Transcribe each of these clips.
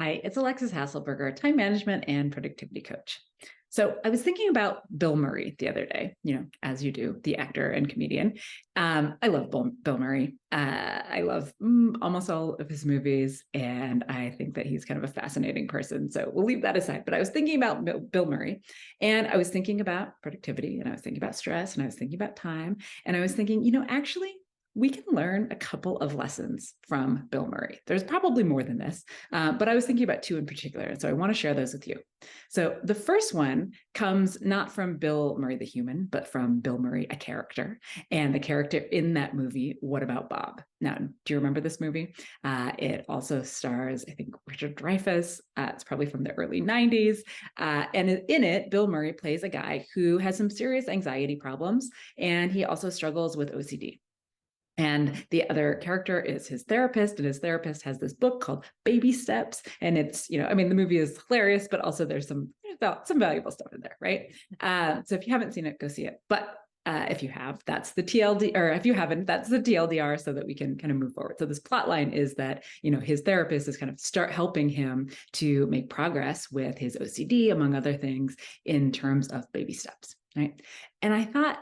Hi, it's Alexis Hasselberger, time management and productivity coach. So I was thinking about Bill Murray the other day, as you do, the actor and comedian. I love Bill Murray. I love almost all of his movies, and I think that he's kind of a fascinating person. So we'll leave that aside. But I was thinking about Bill Murray, and I was thinking about productivity, and I was thinking about stress, and I was thinking about time, and I was thinking, actually, we can learn a couple of lessons from Bill Murray. There's probably more than this, but I was thinking about two in particular. And so I want to share those with you. So the first one comes not from Bill Murray, the human, but from Bill Murray, a character. And the character in that movie, What About Bob? Now, do you remember this movie? It also stars, I think, Richard Dreyfuss. It's probably from the early 90s. And in it, Bill Murray plays a guy who has some serious anxiety problems, and he also struggles with OCD. And the other character is his therapist, and his therapist has this book called Baby Steps. And it's, the movie is hilarious, but also there's some valuable stuff in there, right? So if you haven't seen it, go see it. But if you have, that's the TLD, or if you haven't, that's the TLDR, so that we can kind of move forward. So this plot line is that, his therapist is kind of start helping him to make progress with his OCD, among other things, in terms of baby steps, right? And I thought,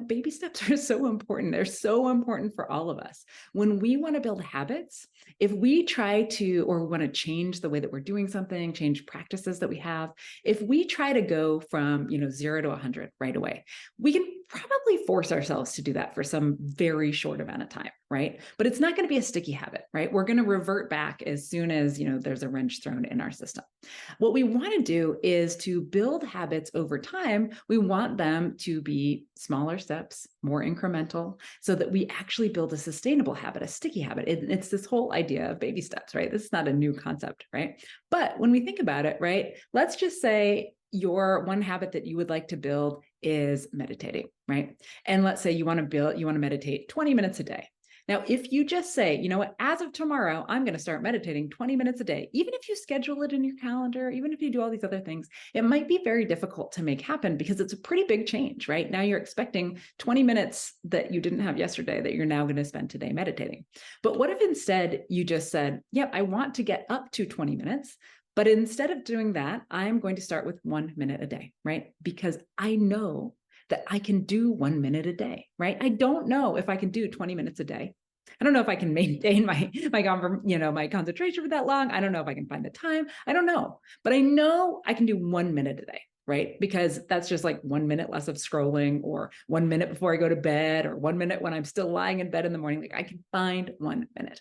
baby steps are so important. They're so important for all of us. When we want to build habits, if we try to, or we want to change the way that we're doing something, change practices that we have, if we try to go from, 0 to 100 right away, we can probably force ourselves to do that for some very short amount of time, right? But it's not going to be a sticky habit, right? We're going to revert back as soon as, there's a wrench thrown in our system. What we want to do is to build habits over time. We want them to be smaller steps, more incremental, so that we actually build a sustainable habit, a sticky habit. It's this whole idea of baby steps, right? This is not a new concept, right? But when we think about it, right, let's just say your one habit that you would like to build is meditating, right? And let's say you want to meditate 20 minutes a day. Now, if you just say, as of tomorrow, I'm going to start meditating 20 minutes a day, even if you schedule it in your calendar, even if you do all these other things, it might be very difficult to make happen because it's a pretty big change, right? Now you're expecting 20 minutes that you didn't have yesterday that you're now going to spend today meditating. But what if instead you just said, yep, I want to get up to 20 minutes, but instead of doing that, I'm going to start with 1 minute a day, right? Because I know that I can do 1 minute a day, right? I don't know if I can do 20 minutes a day. I don't know if I can maintain my concentration for that long. I don't know if I can find the time. I don't know, but I know I can do 1 minute a day, right? Because that's just like 1 minute less of scrolling, or 1 minute before I go to bed, or 1 minute when I'm still lying in bed in the morning. Like, I can find 1 minute.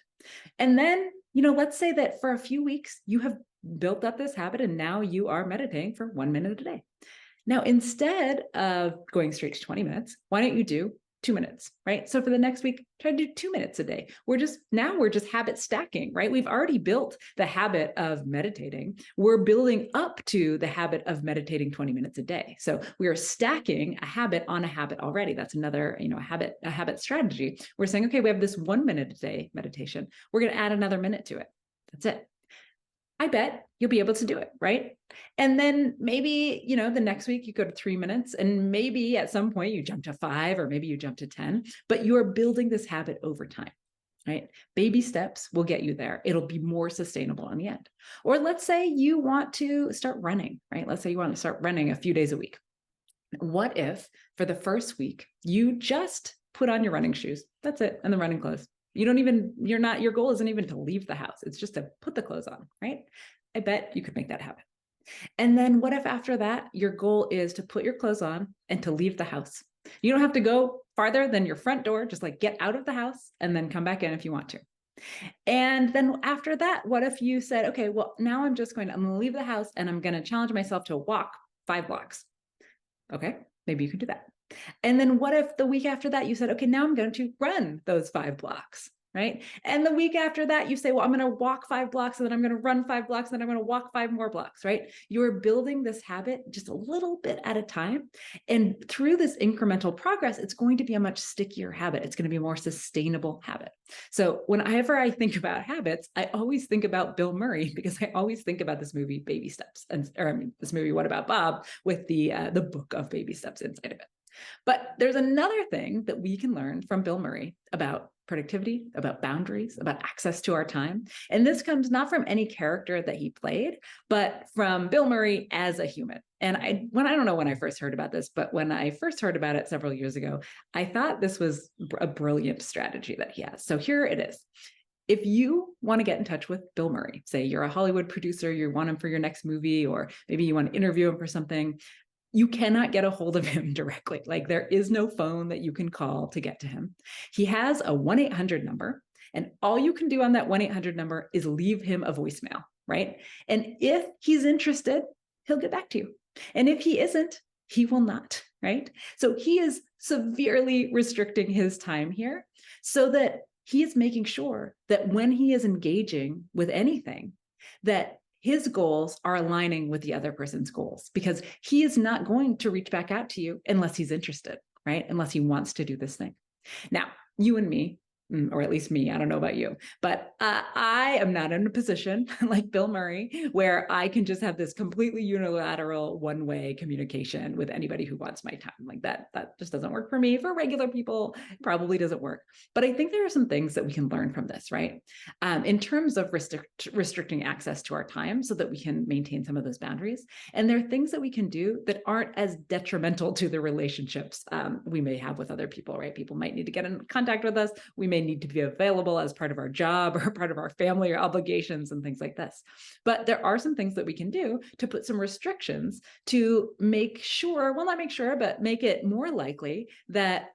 And then, let's say that for a few weeks, you have built up this habit and now you are meditating for 1 minute a day. Now, instead of going straight to 20 minutes, why don't you do 2 minutes, right? So for the next week, try to do 2 minutes a day. We're just habit stacking, right? We've already built the habit of meditating. We're building up to the habit of meditating 20 minutes a day. So we are stacking a habit on a habit already. That's another, a habit strategy. We're saying, okay, we have this 1 minute a day meditation. We're going to add another minute to it. That's it. I bet you'll be able to do it, right? And then maybe, the next week you go to 3 minutes, and maybe at some point you jump to 5, or maybe you jump to 10, but you're building this habit over time, right? Baby steps will get you there. It'll be more sustainable in the end. Or let's say you want to start running, right? Let's say you want to start running a few days a week. What if for the first week, you just put on your running shoes? That's it. And the running clothes. Your goal isn't even to leave the house. It's just to put the clothes on, right? I bet you could make that happen. And then what if after that, your goal is to put your clothes on and to leave the house? You don't have to go farther than your front door, just like get out of the house and then come back in if you want to. And then after that, what if you said, okay, well, now I'm going to leave the house and I'm going to challenge myself to walk 5 blocks. Okay, maybe you could do that. And then what if the week after that you said, okay, now I'm going to run those 5 blocks, right? And the week after that you say, well, I'm going to walk 5 blocks, and then I'm going to run 5 blocks, and then I'm going to walk 5 more blocks, right? You're building this habit just a little bit at a time. And through this incremental progress, it's going to be a much stickier habit. It's going to be a more sustainable habit. So whenever I think about habits, I always think about Bill Murray, because I always think about this movie, Baby Steps, this movie, What About Bob, with the book of baby steps inside of it. But there's another thing that we can learn from Bill Murray about productivity, about boundaries, about access to our time. And this comes not from any character that he played, but from Bill Murray as a human. And I don't know when I first heard about this, but when I first heard about it several years ago, I thought this was a brilliant strategy that he has. So here it is. If you want to get in touch with Bill Murray, say you're a Hollywood producer, you want him for your next movie, or maybe you want to interview him for something, you cannot get a hold of him directly. Like there is no phone that you can call to get to him. He has a 1-800 number, and all you can do on that 1-800 number is leave him a voicemail, right? And if he's interested, he'll get back to you. And if he isn't, he will not, right? So he is severely restricting his time here so that he is making sure that when he is engaging with anything, that his goals are aligning with the other person's goals, because he is not going to reach back out to you unless he's interested, right? Unless he wants to do this thing. Now, you and me, or at least me, I don't know about you, but I am not in a position like Bill Murray where I can just have this completely unilateral one-way communication with anybody who wants my time. Like that just doesn't work for me. For regular people, it probably doesn't work. But I think there are some things that we can learn from this, right? In terms of restricting access to our time so that we can maintain some of those boundaries. And there are things that we can do that aren't as detrimental to the relationships we may have with other people, right? People might need to get in contact with us. We may need to be available as part of our job or part of our family or obligations and things like this. But there are some things that we can do to put some restrictions to make sure, well, not make sure, but make it more likely that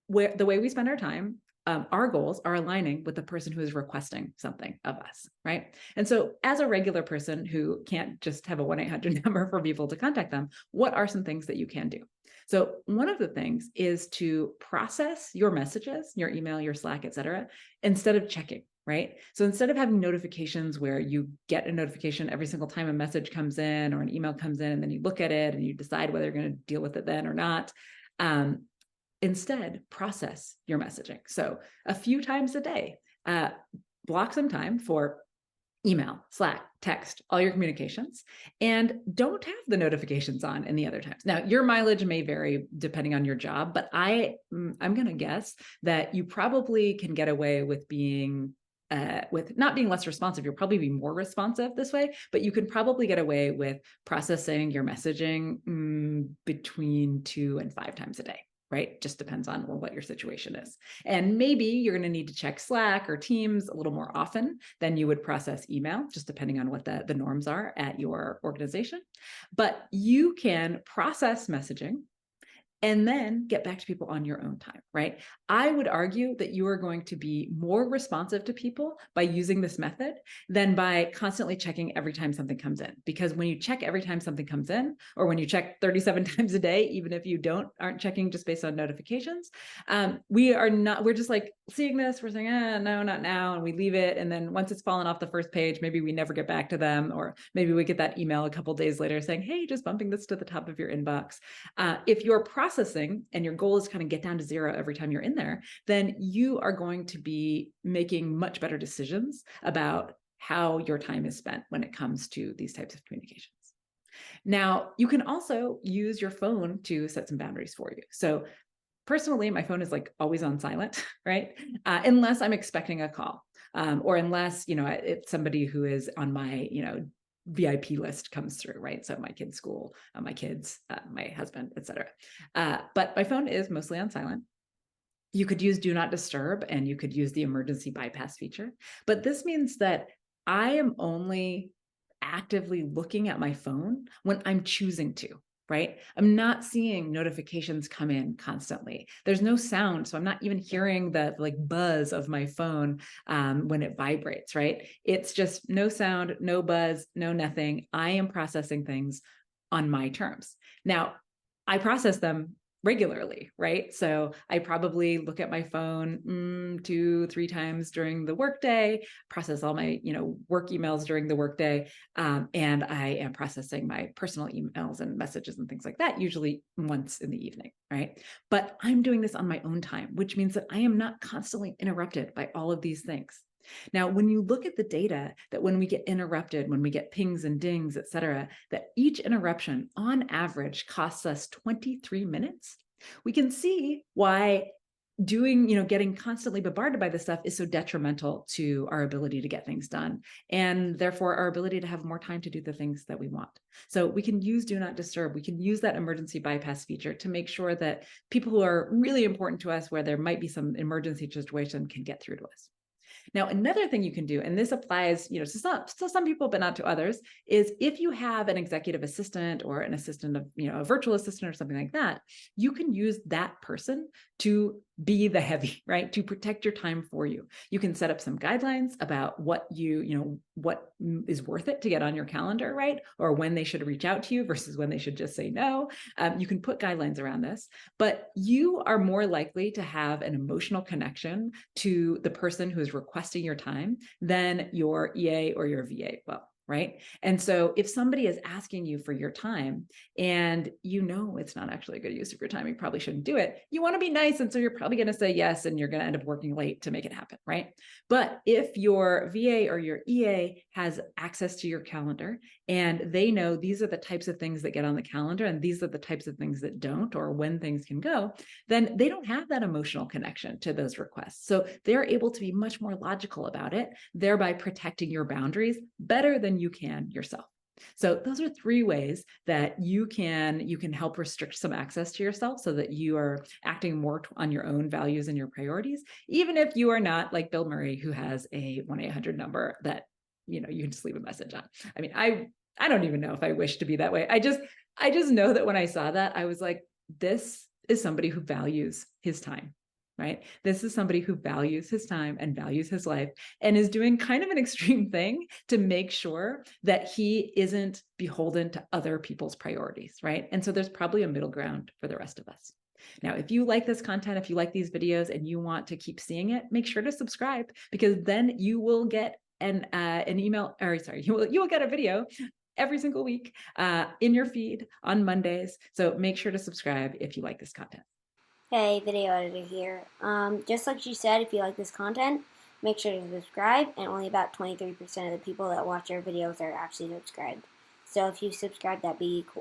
the way we spend our time, our goals are aligning with the person who is requesting something of us, right? And so as a regular person who can't just have a 1-800 number for people to contact them, what are some things that you can do? So one of the things is to process your messages, your email, your Slack, et cetera, instead of checking, right? So instead of having notifications where you get a notification every single time a message comes in or an email comes in, and then you look at it and you decide whether you're going to deal with it then or not, instead, process your messaging. So a few times a day, block some time for email, Slack, text, all your communications, and don't have the notifications on in the other times. Now, your mileage may vary depending on your job, but I'm going to guess that you probably can get away with being with not being less responsive. You'll probably be more responsive this way, but you can probably get away with processing your messaging between 2 and 5 times a day. Right? Just depends on what your situation is. And maybe you're going to need to check Slack or Teams a little more often than you would process email, just depending on what the norms are at your organization. But you can process messaging and then get back to people on your own time, right? I would argue that you are going to be more responsive to people by using this method than by constantly checking every time something comes in. Because when you check every time something comes in, or when you check 37 times a day, even if you aren't checking just based on notifications, we're just like seeing this, we're saying, no, not now, and we leave it. And then once it's fallen off the first page, maybe we never get back to them, or maybe we get that email a couple days later saying, hey, just bumping this to the top of your inbox. If you're processing and your goal is kind of get down to 0 every time you're in there, then you are going to be making much better decisions about how your time is spent when it comes to these types of communications. Now, you can also use your phone to set some boundaries for you. So personally, my phone is like always on silent, right? Unless I'm expecting a call, or unless, it's somebody who is on my, VIP list comes through, right? So my kids' school, my kids, my husband, etc. But my phone is mostly on silent. You could use Do Not Disturb, and you could use the emergency bypass feature. But this means that I am only actively looking at my phone when I'm choosing to, right? I'm not seeing notifications come in constantly. There's no sound, so I'm not even hearing the buzz of my phone when it vibrates, right? It's just no sound, no buzz, no nothing. I am processing things on my terms. Now, I process them regularly, right? So I probably look at my phone 2-3 times during the workday, process all my work emails during the workday, and I am processing my personal emails and messages and things like that usually once in the evening, right? But I'm doing this on my own time, which means that I am not constantly interrupted by all of these things. Now, when you look at the data, that when we get interrupted, when we get pings and dings, et cetera, that each interruption on average costs us 23 minutes, we can see why getting constantly bombarded by this stuff is so detrimental to our ability to get things done, and therefore our ability to have more time to do the things that we want. So we can use do not disturb. We can use that emergency bypass feature to make sure that people who are really important to us, where there might be some emergency situation, can get through to us. Now, another thing you can do, and this applies, to some people, but not to others, is if you have an executive assistant or an assistant of, a virtual assistant or something like that, you can use that person to be the heavy, right? To protect your time for you. You can set up some guidelines about what what is worth it to get on your calendar, right? Or when they should reach out to you versus when they should just say no. You can put guidelines around this, but you are more likely to have an emotional connection to the person who is requesting your time than your EA or your VA will, right? And so if somebody is asking you for your time and it's not actually a good use of your time, you probably shouldn't do it. You want to be nice. And so you're probably going to say yes, and you're going to end up working late to make it happen, right? But if your VA or your EA has access to your calendar and they know these are the types of things that get on the calendar and these are the types of things that don't, or when things can go, then they don't have that emotional connection to those requests. So they're able to be much more logical about it, thereby protecting your boundaries better than you can yourself. So those are 3 ways that you can help restrict some access to yourself so that you are acting more on your own values and your priorities, even if you are not like Bill Murray, who has a 1-800 number that you can just leave a message on. I mean, I don't even know if I wish to be that way. I just know that when I saw that, I was like, this is somebody who values his time, right? This is somebody who values his time and values his life and is doing kind of an extreme thing to make sure that he isn't beholden to other people's priorities, right? And so there's probably a middle ground for the rest of us. Now, if you like this content, if you like these videos and you want to keep seeing it, make sure to subscribe, because then you will get an email, or sorry, you will get a video every single week in your feed on Mondays. So make sure to subscribe if you like this content. Hey, video editor here. Just like she said, if you like this content, make sure to subscribe, and only about 23% of the people that watch our videos are actually subscribed. So if you subscribe, that'd be cool.